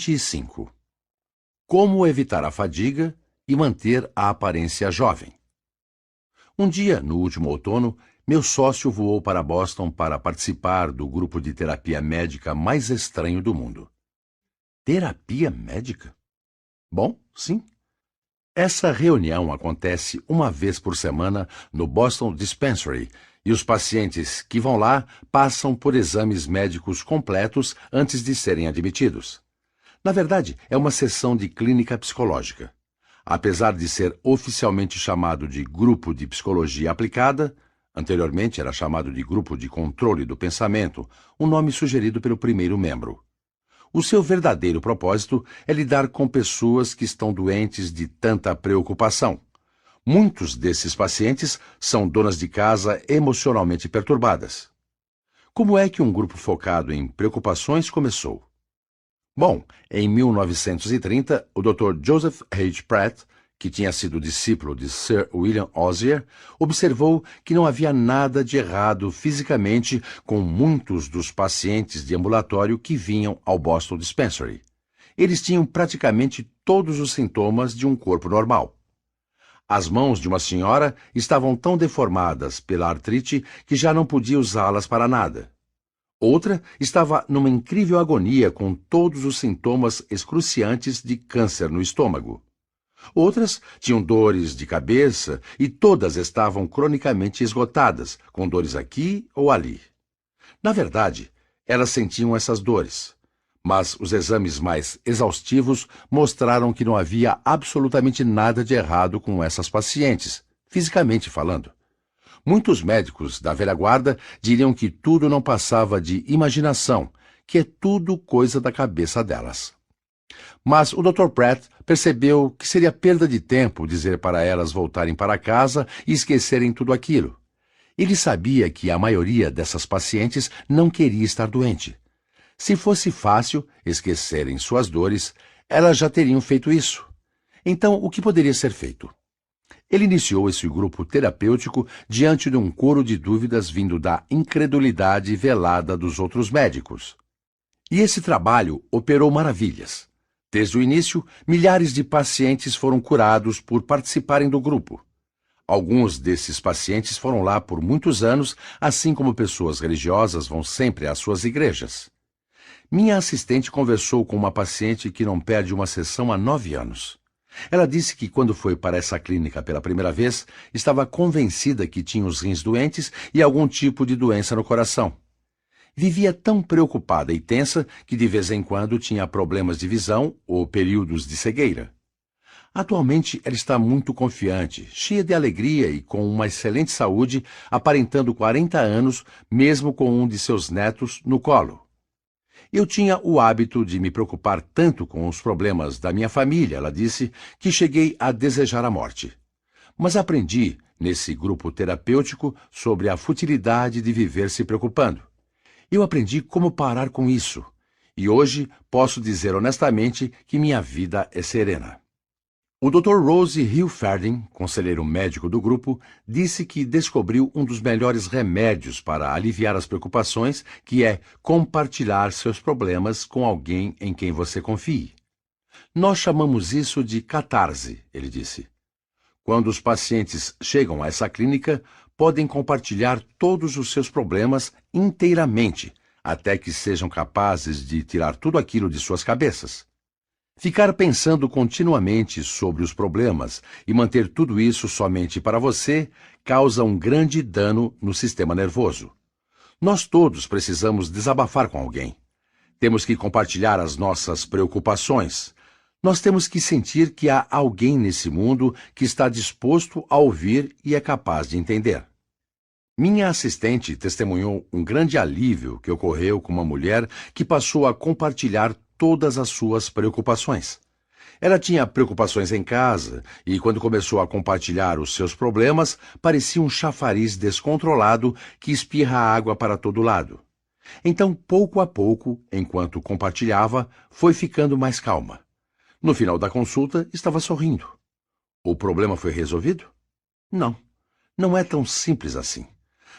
25. Como evitar a fadiga e manter a aparência jovem. Um dia, no último outono, meu sócio voou para Boston para participar do grupo de terapia médica mais estranho do mundo. Terapia médica? Bom, sim. Essa reunião acontece uma vez por semana no Boston Dispensary e os pacientes que vão lá passam por exames médicos completos antes de serem admitidos. Na verdade, é uma sessão de clínica psicológica. Apesar de ser oficialmente chamado de Grupo de Psicologia Aplicada, anteriormente era chamado de Grupo de Controle do Pensamento, um nome sugerido pelo primeiro membro. O seu verdadeiro propósito é lidar com pessoas que estão doentes de tanta preocupação. Muitos desses pacientes são donas de casa emocionalmente perturbadas. Como é que um grupo focado em preocupações começou? Bom, em 1930, o Dr. Joseph H. Pratt, que tinha sido discípulo de Sir William Osier, observou que não havia nada de errado fisicamente com muitos dos pacientes de ambulatório que vinham ao Boston Dispensary. Eles tinham praticamente todos os sintomas de um corpo normal. As mãos de uma senhora estavam tão deformadas pela artrite que já não podia usá-las para nada. Outra estava numa incrível agonia com todos os sintomas excruciantes de câncer no estômago. Outras tinham dores de cabeça e todas estavam cronicamente esgotadas, com dores aqui ou ali. Na verdade, elas sentiam essas dores, mas os exames mais exaustivos mostraram que não havia absolutamente nada de errado com essas pacientes, fisicamente falando. Muitos médicos da velha guarda diriam que tudo não passava de imaginação, que é tudo coisa da cabeça delas. Mas o Dr. Pratt percebeu que seria perda de tempo dizer para elas voltarem para casa e esquecerem tudo aquilo. Ele sabia que a maioria dessas pacientes não queria estar doente. Se fosse fácil esquecerem suas dores, elas já teriam feito isso. Então, o que poderia ser feito? Ele iniciou esse grupo terapêutico diante de um coro de dúvidas vindo da incredulidade velada dos outros médicos. E esse trabalho operou maravilhas. Desde o início, milhares de pacientes foram curados por participarem do grupo. Alguns desses pacientes foram lá por muitos anos, assim como pessoas religiosas vão sempre às suas igrejas. Minha assistente conversou com uma paciente que não perde uma sessão há 9 anos. Ela disse que quando foi para essa clínica pela primeira vez, estava convencida que tinha os rins doentes e algum tipo de doença no coração. Vivia tão preocupada e tensa que de vez em quando tinha problemas de visão ou períodos de cegueira. Atualmente ela está muito confiante, cheia de alegria e com uma excelente saúde, aparentando 40 anos, mesmo com um de seus netos no colo. Eu tinha o hábito de me preocupar tanto com os problemas da minha família, ela disse, que cheguei a desejar a morte. Mas aprendi, nesse grupo terapêutico, sobre a futilidade de viver se preocupando. Eu aprendi como parar com isso. E hoje posso dizer honestamente que minha vida é serena. O Dr. Rose Hilferding, conselheiro médico do grupo, disse que descobriu um dos melhores remédios para aliviar as preocupações, que é compartilhar seus problemas com alguém em quem você confie. Nós chamamos isso de catarse, ele disse. Quando os pacientes chegam a essa clínica, podem compartilhar todos os seus problemas inteiramente, até que sejam capazes de tirar tudo aquilo de suas cabeças. Ficar pensando continuamente sobre os problemas e manter tudo isso somente para você causa um grande dano no sistema nervoso. Nós todos precisamos desabafar com alguém. Temos que compartilhar as nossas preocupações. Nós temos que sentir que há alguém nesse mundo que está disposto a ouvir e é capaz de entender. Minha assistente testemunhou um grande alívio que ocorreu com uma mulher que passou a compartilhar todas as suas preocupações. Ela tinha preocupações em casa e, quando começou a compartilhar os seus problemas, parecia um chafariz descontrolado que espirra água para todo lado. Então, pouco a pouco, enquanto compartilhava, foi ficando mais calma. No final da consulta, estava sorrindo. O problema foi resolvido? Não, não é tão simples assim.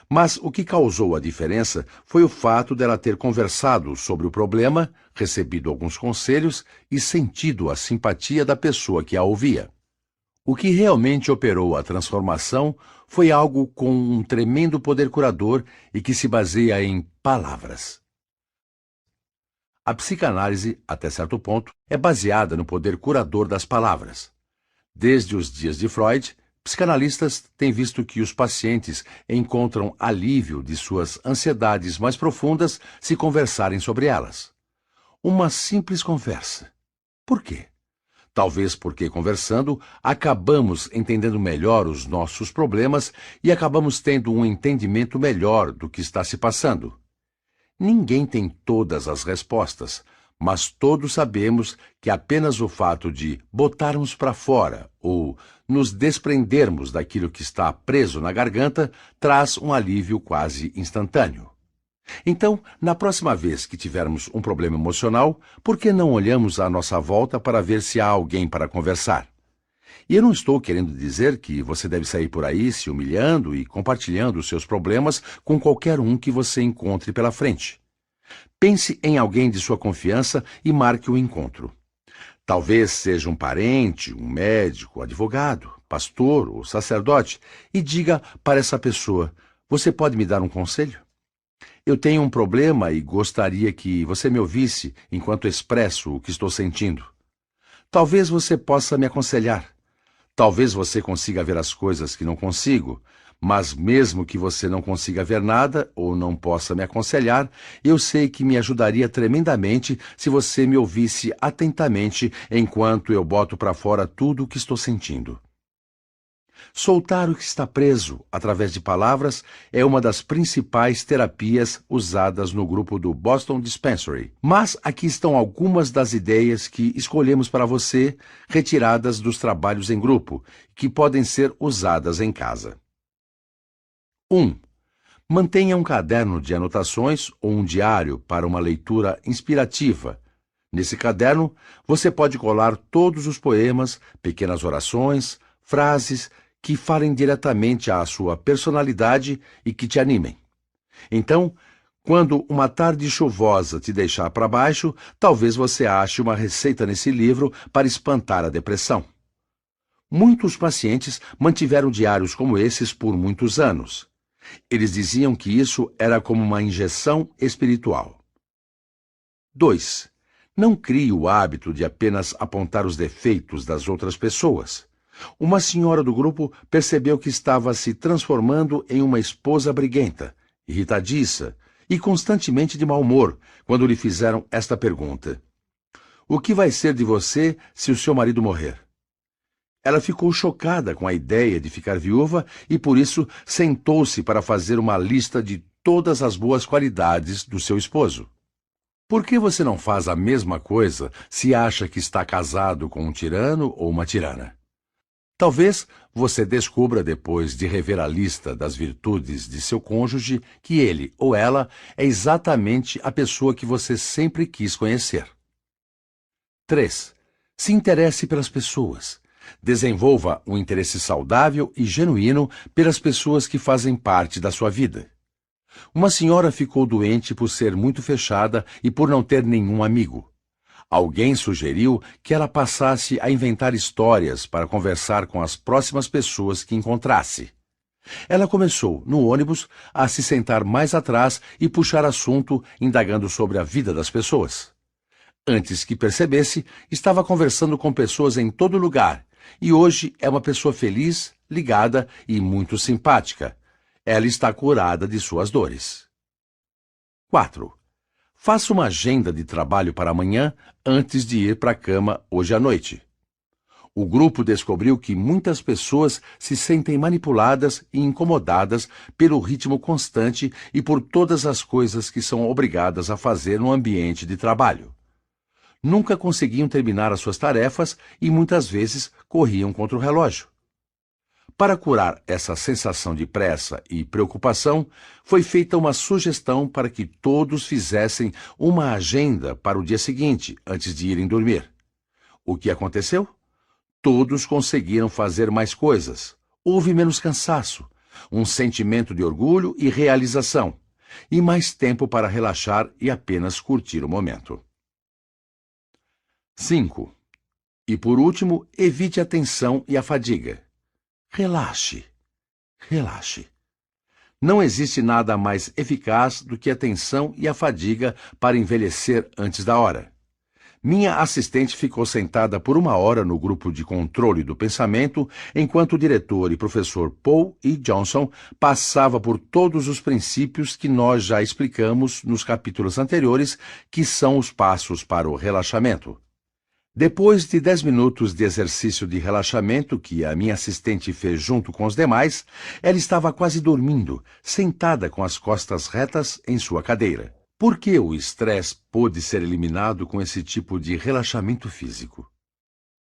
Mas o que causou a diferença foi o fato dela ter conversado sobre o problema, recebido alguns conselhos e sentido a simpatia da pessoa que a ouvia. O que realmente operou a transformação foi algo com um tremendo poder curador e que se baseia em palavras. A psicanálise, até certo ponto, é baseada no poder curador das palavras. Desde os dias de Freud, psicanalistas têm visto que os pacientes encontram alívio de suas ansiedades mais profundas se conversarem sobre elas. Uma simples conversa. Por quê? Talvez porque, conversando, acabamos entendendo melhor os nossos problemas e acabamos tendo um entendimento melhor do que está se passando. Ninguém tem todas as respostas, mas todos sabemos que apenas o fato de botarmos para fora ou nos desprendermos daquilo que está preso na garganta traz um alívio quase instantâneo. Então, na próxima vez que tivermos um problema emocional, por que não olhamos à nossa volta para ver se há alguém para conversar? E eu não estou querendo dizer que você deve sair por aí se humilhando e compartilhando os seus problemas com qualquer um que você encontre pela frente. Pense em alguém de sua confiança e marque o encontro. Talvez seja um parente, um médico, advogado, pastor ou sacerdote, e diga para essa pessoa: você pode me dar um conselho? Eu tenho um problema e gostaria que você me ouvisse enquanto expresso o que estou sentindo. Talvez você possa me aconselhar. Talvez você consiga ver as coisas que não consigo, mas mesmo que você não consiga ver nada ou não possa me aconselhar, eu sei que me ajudaria tremendamente se você me ouvisse atentamente enquanto eu boto para fora tudo o que estou sentindo. Soltar o que está preso através de palavras é uma das principais terapias usadas no grupo do Boston Dispensary. Mas aqui estão algumas das ideias que escolhemos para você, retiradas dos trabalhos em grupo, que podem ser usadas em casa. 1. Mantenha um caderno de anotações ou um diário para uma leitura inspirativa. Nesse caderno, você pode colar todos os poemas, pequenas orações, frases que falem diretamente à sua personalidade e que te animem. Então, quando uma tarde chuvosa te deixar para baixo, talvez você ache uma receita nesse livro para espantar a depressão. Muitos pacientes mantiveram diários como esses por muitos anos. Eles diziam que isso era como uma injeção espiritual. 2. Não crie o hábito de apenas apontar os defeitos das outras pessoas. Uma senhora do grupo percebeu que estava se transformando em uma esposa briguenta, irritadiça e constantemente de mau humor quando lhe fizeram esta pergunta: o que vai ser de você se o seu marido morrer? Ela ficou chocada com a ideia de ficar viúva e, por isso, sentou-se para fazer uma lista de todas as boas qualidades do seu esposo. Por que você não faz a mesma coisa se acha que está casado com um tirano ou uma tirana? Talvez você descubra, depois de rever a lista das virtudes de seu cônjuge, que ele ou ela é exatamente a pessoa que você sempre quis conhecer. 3. Se interesse pelas pessoas. Desenvolva um interesse saudável e genuíno pelas pessoas que fazem parte da sua vida. Uma senhora ficou doente por ser muito fechada e por não ter nenhum amigo. Alguém sugeriu que ela passasse a inventar histórias para conversar com as próximas pessoas que encontrasse. Ela começou, no ônibus, a se sentar mais atrás e puxar assunto, indagando sobre a vida das pessoas. Antes que percebesse, estava conversando com pessoas em todo lugar, e hoje é uma pessoa feliz, ligada e muito simpática. Ela está curada de suas dores. 4. Faça uma agenda de trabalho para amanhã antes de ir para a cama hoje à noite. O grupo descobriu que muitas pessoas se sentem manipuladas e incomodadas pelo ritmo constante e por todas as coisas que são obrigadas a fazer no ambiente de trabalho. Nunca conseguiam terminar as suas tarefas e muitas vezes corriam contra o relógio. Para curar essa sensação de pressa e preocupação, foi feita uma sugestão para que todos fizessem uma agenda para o dia seguinte, antes de irem dormir. O que aconteceu? Todos conseguiram fazer mais coisas. Houve menos cansaço. um sentimento de orgulho e realização, e mais tempo para relaxar e apenas curtir o momento. 5. E por último, evite a tensão e a fadiga. Relaxe. Relaxe. Não existe nada mais eficaz do que a tensão e a fadiga para envelhecer antes da hora. Minha assistente ficou sentada por 1 hora no grupo de controle do pensamento, enquanto o diretor e professor Paul E. Johnson passava por todos os princípios que nós já explicamos nos capítulos anteriores, que são os passos para o relaxamento. Depois de 10 minutos de exercício de relaxamento que a minha assistente fez junto com os demais, ela estava quase dormindo, sentada com as costas retas em sua cadeira. Por que o estresse pôde ser eliminado com esse tipo de relaxamento físico?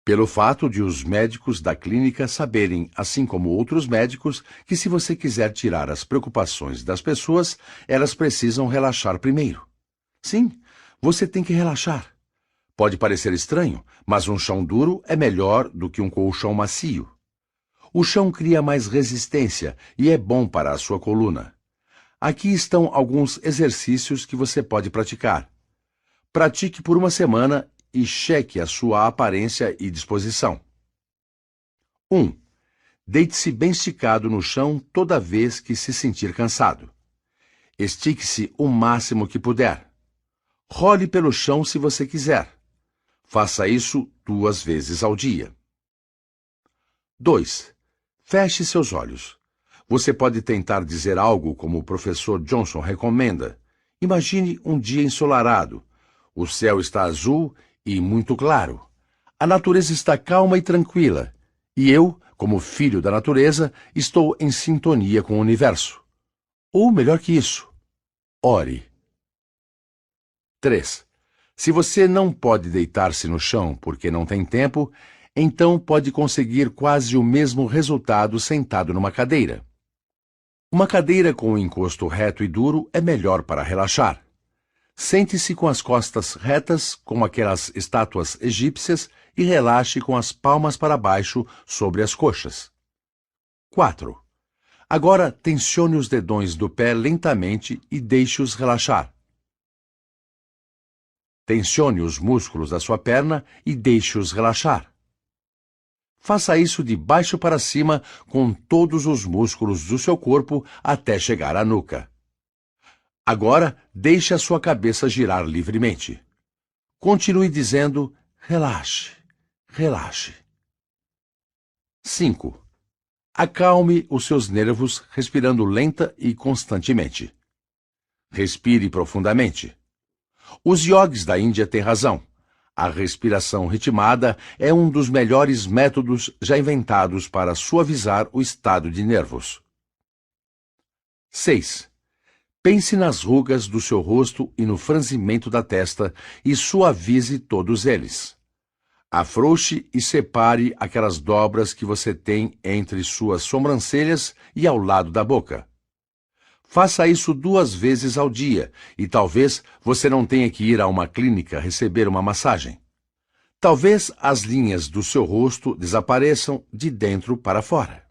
Pelo fato de os médicos da clínica saberem, assim como outros médicos, que se você quiser tirar as preocupações das pessoas, elas precisam relaxar primeiro. Sim, você tem que relaxar. Pode parecer estranho, mas um chão duro é melhor do que um colchão macio. O chão cria mais resistência e é bom para a sua coluna. Aqui estão alguns exercícios que você pode praticar. Pratique por 1 semana e cheque a sua aparência e disposição. 1. Deite-se bem esticado no chão toda vez que se sentir cansado. Estique-se o máximo que puder. Role pelo chão se você quiser. Faça isso 2 vezes ao dia. 2. Feche seus olhos. Você pode tentar dizer algo como o professor Johnson recomenda. Imagine um dia ensolarado. O céu está azul e muito claro. A natureza está calma e tranquila. E eu, como filho da natureza, estou em sintonia com o universo. Ou melhor que isso, ore. 3. Se você não pode deitar-se no chão porque não tem tempo, então pode conseguir quase o mesmo resultado sentado numa cadeira. Uma cadeira com o encosto reto e duro é melhor para relaxar. Sente-se com as costas retas, como aquelas estátuas egípcias, e relaxe com as palmas para baixo sobre as coxas. 4. Agora tensione os dedões do pé lentamente e deixe-os relaxar. Tensione os músculos da sua perna e deixe-os relaxar. Faça isso de baixo para cima com todos os músculos do seu corpo até chegar à nuca. Agora, deixe a sua cabeça girar livremente. Continue dizendo, relaxe, relaxe. 5. Acalme os seus nervos respirando lenta e constantemente. Respire profundamente. Os yogis da Índia têm razão. A respiração ritmada é um dos melhores métodos já inventados para suavizar o estado de nervos. 6. Pense nas rugas do seu rosto e no franzimento da testa e suavize todos eles. Afrouxe e separe aquelas dobras que você tem entre suas sobrancelhas e ao lado da boca. Faça isso 2 vezes ao dia e talvez você não tenha que ir a uma clínica receber uma massagem. Talvez as linhas do seu rosto desapareçam de dentro para fora.